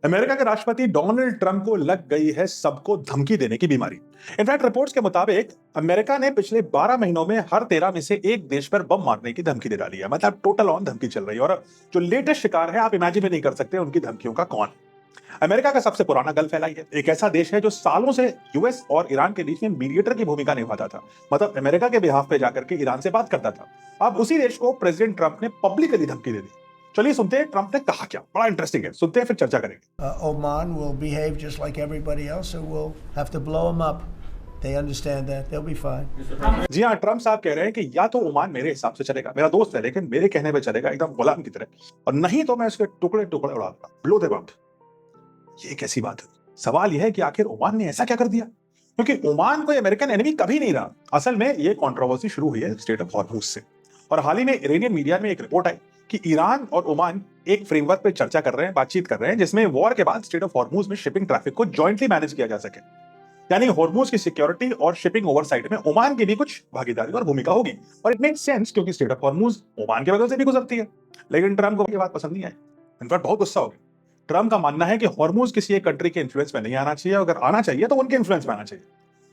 America के राष्ट्रपति Donald Trump को लग गई है सबको धमकी देने की बीमारी। इनफैक्ट रिपोर्ट्स के मुताबिक अमेरिका ने पिछले 12 महीनों में हर 13 में से एक देश पर बम मारने की धमकी दे डाली है। मतलब टोटल ऑन धमकी चल रही है। और जो लेटेस्ट शिकार है, आप इमेजिन भी नहीं कर सकते उनकी धमकियों का कौन। अमेरिका का सबसे पुराना गल्फ एलाई है, एक ऐसा देश है जो सालों से यूएस और ईरान के बीच में मीडिएटर की भूमिका निभाता था। मतलब अमेरिका के बिहाफ पे जाकर के ईरान से बात करता था। अब उसी देश को प्रेसिडेंट ट्रंप ने पब्लिकली धमकी दे दी। चलिए सुनते हैं ट्रंप ने कहा क्या। बड़ा इंटरेस्टिंग है, सुनते हैं फिर चर्चा करेंगे। Oman will behave just like everybody else, so we'll have to blow them up. They understand that. They'll be fine. जी हाँ, ट्रंप साहब कह रहे हैं कि या तो ओमान मेरे हिसाब से चलेगा, मेरा दोस्त है लेकिन मेरे कहने पे चलेगा एकदम गुलाम की तरह, और नहीं तो मैं उसके टुकड़े टुकड़े उड़ा दूंगा, ब्लो देम अप। ये कैसी बात है। सवाल यह है कि आखिर ओमान ने ऐसा क्या कर दिया, क्योंकि ओमान कोई अमेरिकन एनिमी कभी नहीं रहा। असल में ये कंट्रोवर्सी शुरू हुई है स्ट्रेट ऑफ हॉर्मूज से, और हाल ही में इरानियन मीडिया में एक रिपोर्ट आई कि ईरान और ओमान एक फ्रेमवर्क पे चर्चा कर रहे हैं, बातचीत कर रहे हैं, जिसमें वॉर के बाद स्ट्रेट ऑफ हॉर्मूज में शिपिंग ट्रैफिक को जॉइंटली मैनेज किया जा सके। यानी हॉर्मूज की सिक्योरिटी और शिपिंग ओवरसाइट में ओमान की भी कुछ भागीदारी और भूमिका होगी। और इट मेक्स सेंस क्योंकि स्ट्रेट ऑफ हॉर्मूज ओमान के बगल से भी गुजरती है। लेकिन ट्रंप को ये बात पसंद नहीं आई, इनफैक्ट बहुत गुस्सा हो गया। ट्रंप का मानना है कि हॉर्मूज किसी एक कंट्री के इन्फ्लुएंस में नहीं आना चाहिए, अगर आना चाहिए तो उनके इन्फ्लुएंस में आना चाहिए।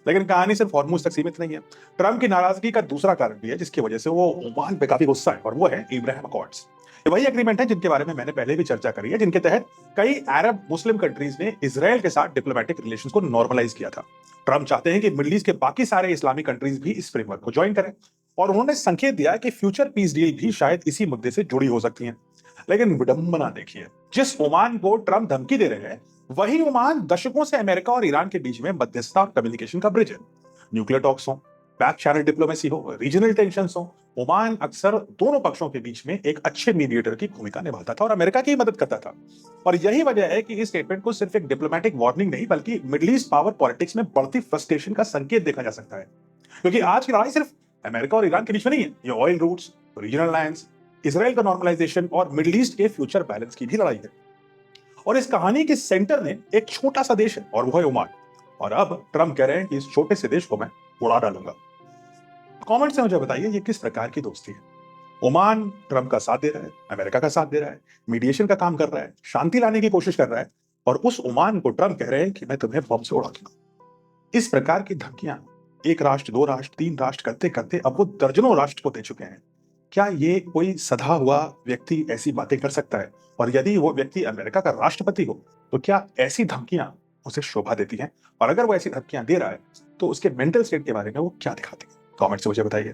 लेकिन कहानी सिर्फ हॉर्मूज तक सीमित नहीं है। ट्रंप की नाराजगी का दूसरा कारण भी है जिसकी वजह से वो ओमान पे काफी गुस्सा है, और वो है इब्राहिम अकॉर्ड्स। ये वही एग्रीमेंट है जिनके बारे में मैंने पहले भी चर्चा करी है, जिनके तहत कई अरब मुस्लिम कंट्रीज ने इजराइल के साथ डिप्लोमेटिक रिलेशंस को नॉर्मलाइज किया था। ट्रंप चाहते हैं कि मिडिल ईस्ट के बाकी सारे इस्लामिक कंट्रीज भी इस फ्रेमवर्क को ज्वाइन करें, और उन्होंने संकेत दिया कि फ्यूचर पीस डील भी शायद इसी मुद्दे से जुड़ी हो सकती है। लेकिन विडंबना देखिए, जिस ओमान को ट्रंप धमकी दे रहे हैं वही ओमान दशकों से अमेरिका और ईरान के बीच में मध्यस्थता और कम्युनिकेशन का ब्रिज है। न्यूक्लियर टॉक्स हो, बैक चैनल डिप्लोमेसी हो, रीजनल टेंशंस हो, ओमान अक्सर दोनों पक्षों के बीच में एक अच्छे मीडिएटर की भूमिका निभाता था और अमेरिका की मदद करता था। और यही वजह है कि इस स्टेटमेंट को सिर्फ एक डिप्लोमेटिक वार्निंग नहीं बल्कि मिडिल ईस्ट पावर पॉलिटिक्स में बढ़ती फ्रस्ट्रेशन का संकेत देखा जा सकता है। क्योंकि आज की लड़ाई सिर्फ अमेरिका और ईरान के बीच में नहीं है, ये oil routes, regional alliance, Israel का नॉर्मलाइजेशन और मिडिल ईस्ट के फ्यूचर बैलेंस की भी लड़ाई है। और इस कहानी के सेंटर में एक छोटा सा देश है और वो है ओमान। और अब ट्रंप कह रहे हैं कि इस छोटे से देश को मैं उड़ा डालूंगा। कमेंट से मुझे बताइए ये किस प्रकार की दोस्ती है। ओमान ट्रंप का साथ दे रहा है, अमेरिका का साथ दे रहा है, मीडिएशन का काम कर रहा है, शांति लाने की कोशिश कर रहा है, और उस ओमान को ट्रंप कह रहे हैं कि मैं तुम्हें बम से उड़ा दूंगा। इस प्रकार की धमकियां एक राष्ट्र, दो राष्ट्र, तीन राष्ट्र करते करते अब वो दर्जनों राष्ट्र को दे चुके हैं। क्या ये कोई सधा हुआ व्यक्ति ऐसी बातें कर सकता है? और यदि वो व्यक्ति अमेरिका का राष्ट्रपति हो तो क्या ऐसी धमकियां उसे शोभा देती हैं? और अगर वो ऐसी धमकियां दे रहा है तो उसके मेंटल स्टेट के बारे में वो क्या दिखाती है? कमेंट से मुझे बताइए।